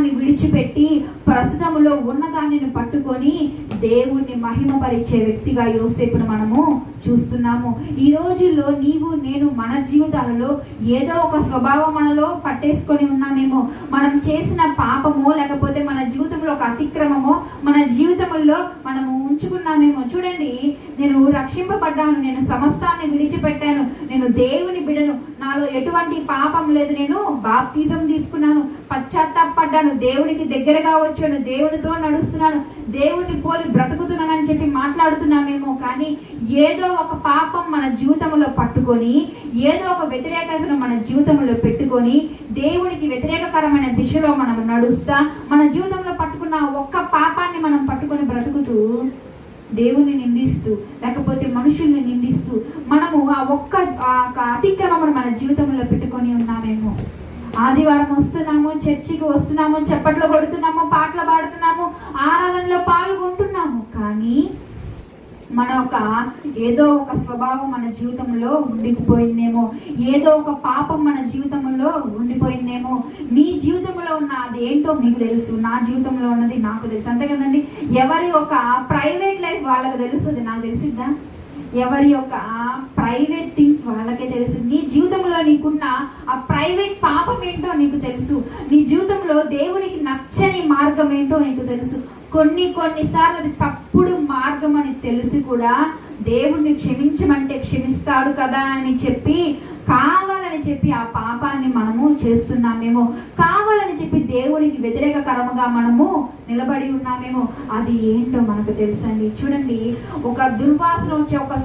ప్రస్తుతాన్ని విడిచిపెట్టి ప్రస్తుతంలో ఉన్నదాన్ని పట్టుకొని దేవుణ్ణి మహిమపరిచే వ్యక్తిగా యోసేపును మనము చూస్తున్నాము. ఈ రోజుల్లో నీవు నేను మన జీవితాలలో ఏదో ఒక స్వభావం మనలో పట్టేసుకొని ఉన్నామేమో. మనం చేసిన పాపమో లేకపోతే మన జీవితంలో ఒక అతిక్రమమో మన జీవితంలో మనము ఉంచుకున్నామేమో. చూడండి, నేను రక్షింపబడ్డాను, నేను సమస్తాన్ని విడిచిపెట్టాను, నేను దేవుని బిడను, నాలో ఎటువంటి పాపం లేదు, నేను బాప్తిజం తీసుకున్నాను, పశ్చాత్తాపడ్డాను, దేవునికి దగ్గరగా వచ్చాను, దేవునితో నడుస్తున్నాను, దేవుని పోలి బ్రతుకుతున్నానని చెప్పి మాట్లాడుతున్నామేమో. కానీ ఏదో ఒక పాపం మన జీవితంలో పట్టుకొని, ఏదో ఒక వ్యతిరేకతను మన జీవితంలో పెట్టుకొని, దేవునికి వ్యతిరేకకరమైన దిశలో మనం నడుస్తా మన జీవితంలో పట్టుకున్న ఒక్క పాపాన్ని మనం పట్టుకొని బ్రతుకుతూ దేవుని నిందిస్తూ లేకపోతే మనుషుల్ని నిందిస్తూ మనము ఆ ఒక్క అతిక్రమను మన జీవితంలో పెట్టుకొని ఉన్నామేమో. ఆదివారం వస్తున్నాము, చర్చికి వస్తున్నాము, చప్పట్లు కొడుతున్నాము, పాటలు పాడుతున్నాము, ఆరాధనలో పాల్గొంటున్నాము, కానీ మన ఏదో ఒక స్వభావం మన జీవితంలో ఉండిపోయిందేమో, ఏదో ఒక పాపం మన జీవితంలో ఉండిపోయిందేమో. నీ జీవితంలో ఉన్న అదేంటో మీకు తెలుసు, నా జీవితంలో ఉన్నది నాకు తెలుసు. అంతే కదండి, ఎవరి యొక్క ప్రైవేట్ లైఫ్ వాళ్ళకి తెలుస్తుంది, నాకు తెలిసిద్దా? ఎవరి యొక్క ప్రైవేట్ థింగ్స్ వాళ్ళకే తెలుసు. నీ జీవితంలో నీకున్న ఆ ప్రైవేట్ పాపం ఏంటో నీకు తెలుసు. నీ జీవితంలో దేవునికి నచ్చని మార్గం ఏంటో నీకు తెలుసు. కొన్నిసార్లు అది తప్పుడు మార్గం అని తెలిసి కూడా దేవుణ్ణి క్షమించమంటే క్షమిస్తాడు కదా అని చెప్పి కావాలని చెప్పి ఆ పాపాన్ని మనము చేస్తున్నామేమో. కావాలని చెప్పి దేవునికి వ్యతిరేకకరముగా మనము నిలబడి ఉన్నామేమో. అది ఏంటో మనకు తెలుసండి. చూడండి, ఒక దుర్వాసన వచ్చే ఒక